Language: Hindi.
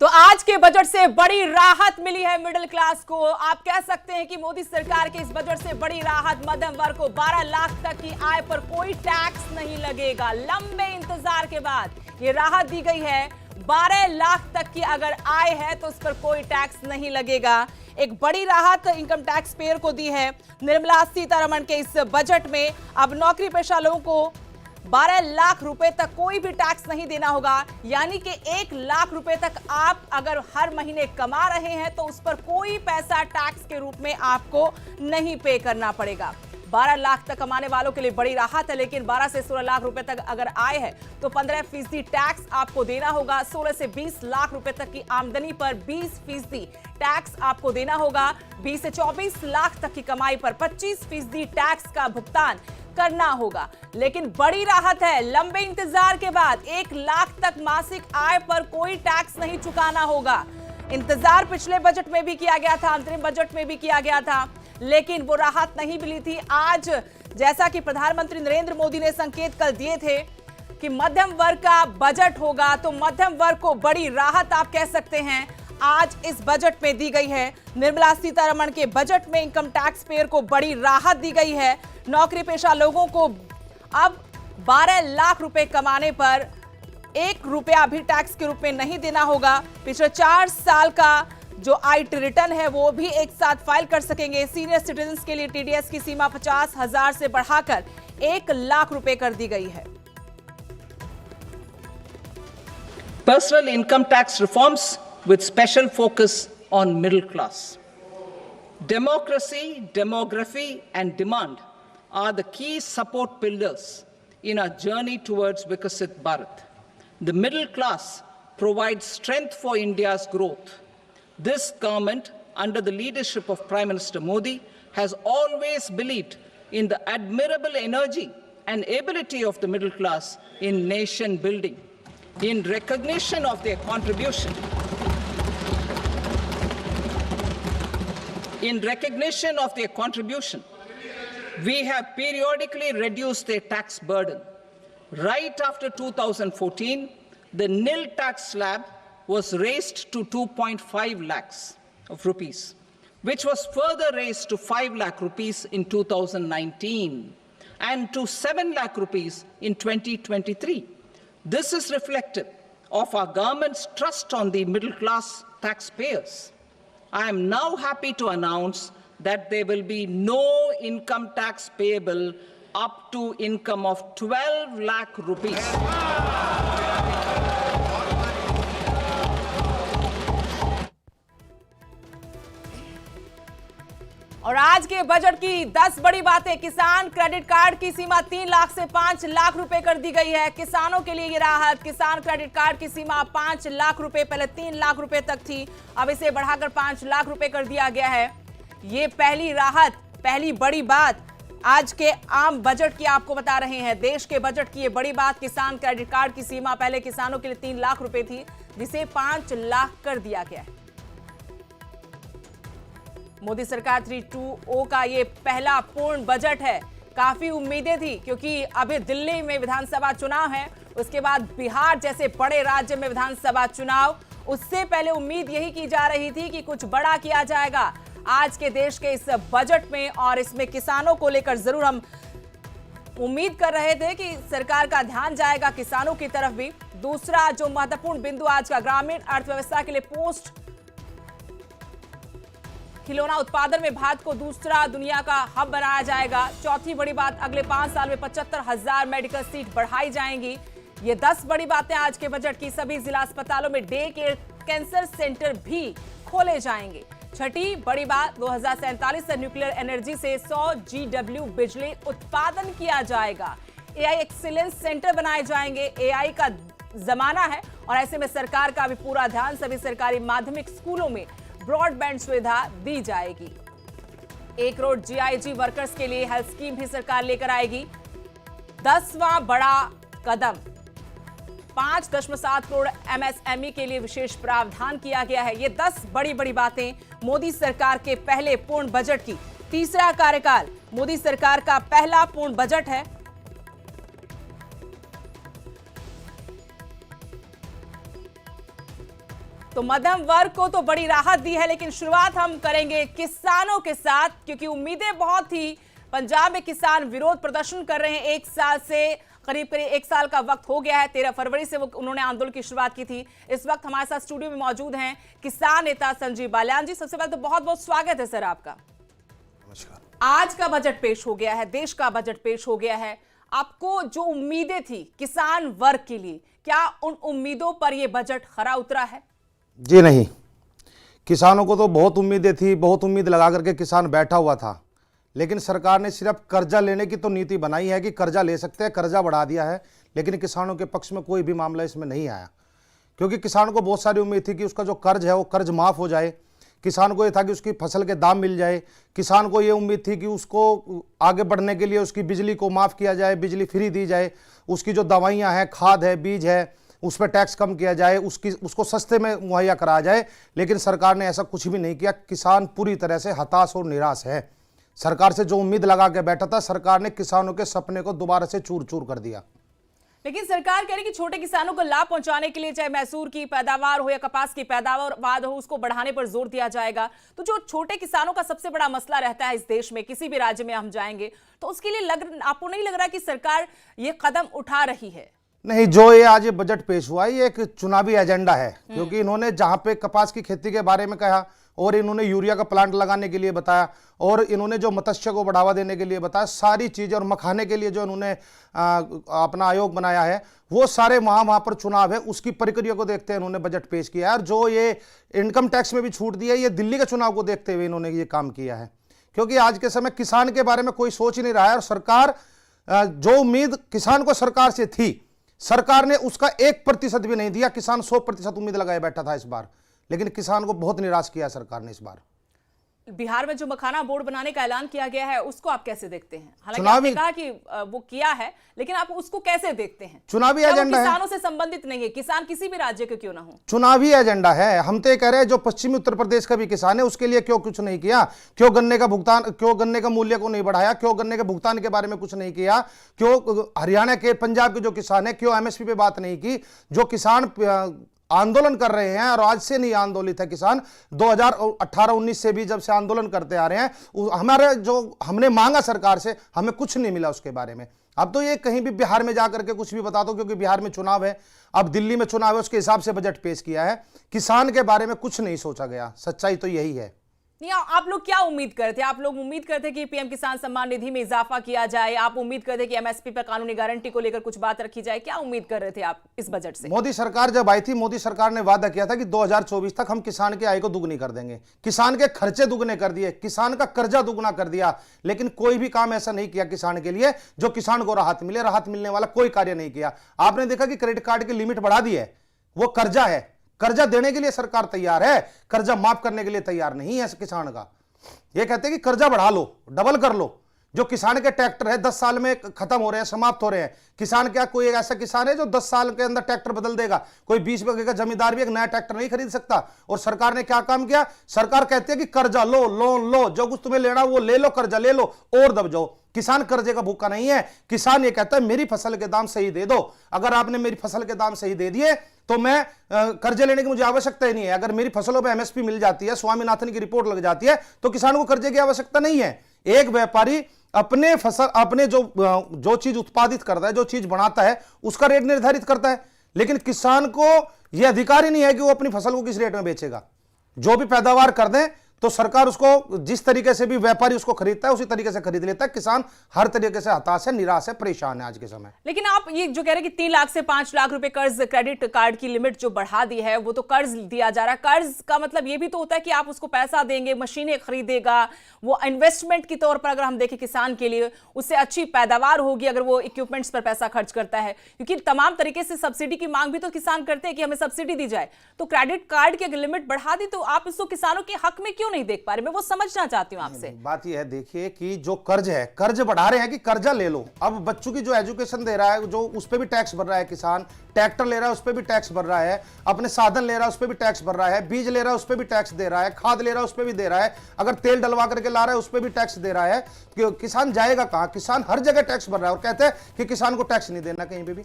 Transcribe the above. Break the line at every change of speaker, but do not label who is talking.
तो आज के बजट से बड़ी राहत मिली है मिडिल क्लास को। आप कह सकते हैं कि मोदी सरकार के इस बजट से बड़ी राहत। मध्यम वर्ग को 12 लाख तक की आय पर कोई टैक्स नहीं लगेगा। लंबे इंतजार के बाद ये राहत दी गई है। 12 लाख तक की अगर आय है तो उस पर कोई टैक्स नहीं लगेगा। एक बड़ी राहत इनकम टैक्स पेयर को दी है निर्मला सीतारमण के इस बजट में। अब नौकरी पेशा लोगों को 12 लाख रुपए तक कोई भी टैक्स नहीं देना होगा, यानी कि 1 लाख रुपए तक आप अगर हर महीने कमा रहे हैं तो उस पर कोई पैसा टैक्स के रूप में आपको नहीं पे करना पड़ेगा। 12 लाख तक कमाने वालों के लिए बड़ी राहत है, लेकिन 12 से 16 लाख रुपए तक अगर आय है तो 15% टैक्स आपको देना होगा। 16 से 20 लाख रुपए तक की आमदनी पर 20% टैक्स आपको देना होगा। 20 से 24 लाख तक की कमाई पर 25% टैक्स का भुगतान करना होगा। लेकिन बड़ी राहत है, लंबे इंतजार के बाद 1 लाख तक मासिक आय पर कोई टैक्स नहीं चुकाना होगा। इंतजार पिछले बजट में भी किया गया था, अंतरिम बजट में भी किया गया था, लेकिन वो राहत नहीं मिली थी। आज जैसा कि प्रधानमंत्री नरेंद्र मोदी ने संकेत कल दिए थे कि मध्यम वर्ग का बजट होगा, तो मध्यम वर्ग को बड़ी राहत आप कह सकते हैं आज इस बजट में दी गई है। निर्मला सीतारमण के बजट में इनकम टैक्स पेयर को बड़ी राहत दी गई है। नौकरी पेशा लोगों को अब 12 लाख रुपए कमाने पर 1 रुपया भी टैक्स के रूप में नहीं देना होगा। पिछले 4 साल का जो आईटी रिटर्न है वो भी एक साथ फाइल कर सकेंगे। सीनियर सिटीजन्स के लिए टीडीएस की सीमा 50,000 से बढ़ाकर 1 लाख रुपए कर दी गई है।
Personal income tax reforms with special focus on middle class. Democracy, demography, and demand are the key support pillars in our journey towards Viksit Bharat. The middle class provides strength for India's growth. This government, under the leadership of Prime Minister Modi, has always believed in the admirable energy and ability of the middle class in nation building. In recognition of their contribution, we have periodically reduced their tax burden. Right after 2014, the nil tax slab was raised to 2.5 lakhs of rupees, which was further raised to 5 lakh rupees in 2019 and to 7 lakh rupees in 2023. This is reflective of our government's trust on the middle class taxpayers. I am now happy to announce that there will be no income tax payable up to income of 12 lakh rupees.
और आज के बजट की 10 बड़ी बातें। किसान क्रेडिट कार्ड की सीमा 3 लाख से 5 लाख रुपए कर दी गई है। किसानों के लिए ये राहत। किसान क्रेडिट कार्ड की सीमा 5 लाख रुपए, पहले 3 लाख रुपए तक थी, अब इसे बढ़ाकर 5 लाख रुपए कर दिया गया है। ये पहली राहत, पहली बड़ी बात आज के आम बजट की आपको बता रहे हैं। देश के बजट की ये बड़ी बात, किसान क्रेडिट कार्ड की सीमा पहले किसानों के लिए 3 लाख रुपए थी, जिसे 5 लाख कर दिया गया है। मोदी सरकार 3.2 का ये पहला पूर्ण बजट है। काफी उम्मीदें थी क्योंकि अभी दिल्ली में विधानसभा चुनाव है, उसके बाद बिहार जैसे बड़े राज्य में विधानसभा चुनाव। उससे पहले उम्मीद यही की जा रही थी कि कुछ बड़ा किया जाएगा आज के देश के इस बजट में, और इसमें किसानों को लेकर जरूर हम उम्मीद कर रहे थे कि सरकार का ध्यान जाएगा किसानों की तरफ भी। दूसरा जो महत्वपूर्ण बिंदु आज का, ग्रामीण अर्थव्यवस्था के लिए पोस्ट खिलौना उत्पादन में भारत को दूसरा दुनिया का हब बनाया जाएगा। चौथी बड़ी बात, अगले 5 साल में 75,000 मेडिकल सीट बढ़ाई जाएंगी। ये 10 बड़ी बातें आज के बजट की। सभी जिला अस्पतालों में डे केयर कैंसर सेंटर भी खोले जाएंगे। छठी बड़ी बात, 2047 से न्यूक्लियर एनर्जी से 100 GW बिजली उत्पादन किया जाएगा। एआई एक्सीलेंस सेंटर बनाए जाएंगे। एआई का जमाना है और ऐसे में सरकार का भी पूरा ध्यान सभी सरकारी माध्यमिक स्कूलों में ब्रॉडबैंड सुविधा दी जाएगी। 1 करोड़ जीआईजी वर्कर्स के लिए हेल्थ स्कीम भी सरकार लेकर आएगी। 10वां बड़ा कदम, 5.7 करोड़ एमएसएमई के लिए विशेष प्रावधान किया गया है। ये 10 बड़ी बड़ी बातें मोदी सरकार के पहले पूर्ण बजट की। तीसरा कार्यकाल मोदी सरकार का पहला पूर्ण बजट है। तो मध्यम वर्ग को तो बड़ी राहत दी है, लेकिन शुरुआत हम करेंगे किसानों के साथ, क्योंकि उम्मीदें बहुत थी। पंजाब में किसान विरोध प्रदर्शन कर रहे हैं एक साल से, करीब करीब एक साल का वक्त हो गया है। 13 फरवरी से उन्होंने आंदोलन की शुरुआत की थी। इस वक्त हमारे साथ स्टूडियो में मौजूद हैं किसान नेता संजीव बालियान जी। सबसे पहले तो बहुत बहुत स्वागत है सर आपका। आज का बजट पेश हो गया है, देश का बजट पेश हो गया है। आपको जो उम्मीदें थी किसान वर्ग के लिए, क्या उन उम्मीदों पर यह बजट खरा उतरा है?
जी नहीं, किसानों को तो बहुत उम्मीदें थी, बहुत उम्मीद लगा करके किसान बैठा हुआ था। लेकिन सरकार ने सिर्फ कर्जा लेने की तो नीति बनाई है कि कर्जा ले सकते हैं, कर्जा बढ़ा दिया है, लेकिन किसानों के पक्ष में कोई भी मामला इसमें नहीं आया। क्योंकि किसानों को बहुत सारी उम्मीद थी कि उसका जो कर्ज है वो कर्ज माफ़ हो जाए। किसान को ये था कि उसकी फसल के दाम मिल जाए। किसान को ये उम्मीद थी कि उसको आगे बढ़ने के लिए उसकी बिजली को माफ़ किया जाए, बिजली फ्री दी जाए, उसकी जो दवाइयाँ हैं, खाद है, बीज है, उस पर टैक्स कम किया जाए, उसको सस्ते में मुहैया कराया जाए। लेकिन सरकार ने ऐसा कुछ भी नहीं किया। किसान पूरी तरह से हताश और निराश है। सरकार से जो उम्मीद लगा के बैठा था, सरकार ने किसानों के सपने को दोबारा से चूर चूर कर दिया।
लेकिन सरकार कह रही कि छोटे किसानों को लाभ पहुंचाने के लिए चाहे मैसूर की पैदावार हो या कपास की पैदावार हो, उसको बढ़ाने पर जोर दिया जाएगा। तो जो छोटे किसानों का सबसे बड़ा मसला रहता है इस देश में, किसी भी राज्य में हम जाएंगे तो उसके लिए आपको नहीं लग रहा कि सरकार ये कदम उठा रही है?
नहीं, जो ये आज बजट पेश हुआ ये एक चुनावी एजेंडा है। क्योंकि इन्होंने जहां पे कपास की खेती के बारे में कहा और इन्होंने यूरिया का प्लांट लगाने के लिए बताया और इन्होंने जो मत्स्य को बढ़ावा देने के लिए बताया, सारी चीज़, और मखाने के लिए जो इन्होंने अपना आयोग बनाया है, वो सारे वहाँ पर चुनाव है उसकी प्रक्रिया को देखते हैं इन्होंने बजट पेश किया है। और जो ये इनकम टैक्स में भी छूट दी है, ये दिल्ली के चुनाव को देखते हुए इन्होंने ये काम किया है। क्योंकि आज के समय किसान के बारे में कोई सोच ही नहीं रहा है। और सरकार, जो उम्मीद किसान को सरकार से थी, सरकार ने उसका 1% भी नहीं दिया। किसान 100% उम्मीद लगाए बैठा था इस बार, लेकिन किसान को बहुत निराश किया सरकार ने इस बार।
बिहार में जो मखाना बोर्ड बनाने का ऐलान किया गया है, उसको आप कैसे देखते हैं? हालांकि
चुनावी
आपने कहा कि वो किया है, लेकिन आप उसको कैसे देखते हैं?
चुनावी एजेंडा है,
किसानों से संबंधित नहीं है, किसान किसी भी राज्य के क्यों ना हो,
चुनावी एजेंडा है। हम तो ये कह रहे हैं जो पश्चिमी उत्तर प्रदेश का भी किसान है उसके लिए क्यों कुछ नहीं किया? क्यों गन्ने का भुगतान, क्यों गन्ने का मूल्य को नहीं बढ़ाया? क्यों गन्ने के भुगतान के बारे में कुछ नहीं किया? क्यों हरियाणा के, पंजाब के जो किसान है, क्यों एमएसपी पे बात नहीं की? जो किसान आंदोलन कर रहे हैं, और आज से नहीं आंदोलित है किसान, 2018-19 से भी जब से आंदोलन करते आ रहे हैं, हमारे जो हमने मांगा सरकार से, हमें कुछ नहीं मिला उसके बारे में। अब तो ये कहीं भी बिहार में जाकर के कुछ भी बता दो, क्योंकि बिहार में चुनाव है, अब दिल्ली में चुनाव है, उसके हिसाब से बजट पेश किया है। किसान के बारे में कुछ नहीं सोचा गया, सच्चाई तो यही है।
नहीं, आप लोग क्या उम्मीद करते? आप लोग उम्मीद करते कि पीएम किसान सम्मान निधि में इजाफा किया जाए, आप उम्मीद करते कि एमएसपी पर कानूनी गारंटी को लेकर कुछ बात रखी जाए, क्या उम्मीद कर रहे थे आप इस बजट से?
मोदी सरकार जब आई थी, मोदी सरकार ने वादा किया था कि 2024 तक हम किसान की आय को दुगनी कर देंगे, किसान के खर्चे दुगने कर दिए, किसान का कर्जा दुगना कर दिया। लेकिन कोई भी काम ऐसा नहीं किया किसान के लिए जो किसान को राहत मिले। राहत मिलने वाला कोई कार्य नहीं किया। आपने देखा कि क्रेडिट कार्ड की लिमिट बढ़ा दी है, वो कर्जा है, कर्जा देने के लिए सरकार तैयार है, कर्जा माफ करने के लिए तैयार नहीं है किसान का। ये कहते हैं कि कर्जा बढ़ा लो, डबल कर लो। जो किसान के ट्रैक्टर है 10 साल में खत्म हो रहे हैं, समाप्त हो रहे हैं। किसान क्या कोई ऐसा किसान है जो 10 साल के अंदर ट्रैक्टर बदल देगा? कोई 20 बीघे का जमींदार भी एक नया ट्रैक्टर नहीं खरीद सकता। और सरकार ने क्या काम किया? सरकार कहती है कि कर्जा लो, लोन लो, जो कुछ तुम्हें लेना वो ले लो, कर्जा ले लो और दब जाओ। किसान कर्जे का भूखा नहीं है। किसान ये कहता है मेरी फसल के दाम सही दे दो। अगर आपने मेरी फसल के दाम सही दे दिए तो मैं कर्जे लेने की मुझे आवश्यकता ही नहीं है। अगर मेरी फसलों पे एमएसपी मिल जाती है, स्वामीनाथन की रिपोर्ट लग जाती है, तो किसान को कर्जे की आवश्यकता नहीं है। एक व्यापारी अपने फसल, अपने जो चीज उत्पादित करता है, जो चीज बनाता है, उसका रेट निर्धारित करता है। लेकिन किसान को यह अधिकार ही नहीं है कि वो अपनी फसल को किस रेट में बेचेगा। जो भी पैदावार कर दें तो सरकार उसको जिस तरीके से भी व्यापारी उसको खरीदता है उसी तरीके से खरीद लेता है। किसान हर तरीके से हताश है, निराश है, परेशान है आज के समय।
लेकिन आप ये जो कह रहे हैं कि 3 लाख से 5 लाख रुपए कर्ज, क्रेडिट कार्ड की लिमिट जो बढ़ा दी है, वो तो कर्ज दिया जा रहा है। कर्ज का मतलब ये भी तो होता है कि आप उसको पैसा देंगे, मशीनें खरीदेगा, वो इन्वेस्टमेंट के तौर पर अगर हम देखें किसान के लिए, उससे अच्छी पैदावार होगी अगर वो इक्विपमेंट्स पर पैसा खर्च करता है। क्योंकि तमाम तरीके से सब्सिडी की मांग भी तो किसान करते हैं कि हमें सब्सिडी दी जाए। तो क्रेडिट कार्ड की अगर लिमिट बढ़ा दी तो आप इसको किसानों के हक में क्यों नहीं देख पा रहे? मैं वो समझना चाहती हूं आपसे।
बात यह है, देखिए कि जो कर्ज है, कर्ज बढ़ा रहे हैं कि कर्जा ले लो। अब बच्चों की जो एजुकेशन दे रहा है, जो उस पर भी टैक्स भर रहा है किसान, ट्रैक्टर ले रहा है उस पर भी टैक्स भर रहा है, अपने साधन ले रहा है उस पर भी टैक्स भर रहा है, बीज ले रहा है उस पर भी टैक्स दे रहा है, खाद ले रहा है उस पर भी दे रहा है, अगर तेल डलवा करके ला रहा है उस पर भी टैक्स दे रहा है। किसान जाएगा कहां? किसान हर जगह टैक्स भर रहा है और कहते हैं कि किसान को टैक्स नहीं देना कहीं पे भी।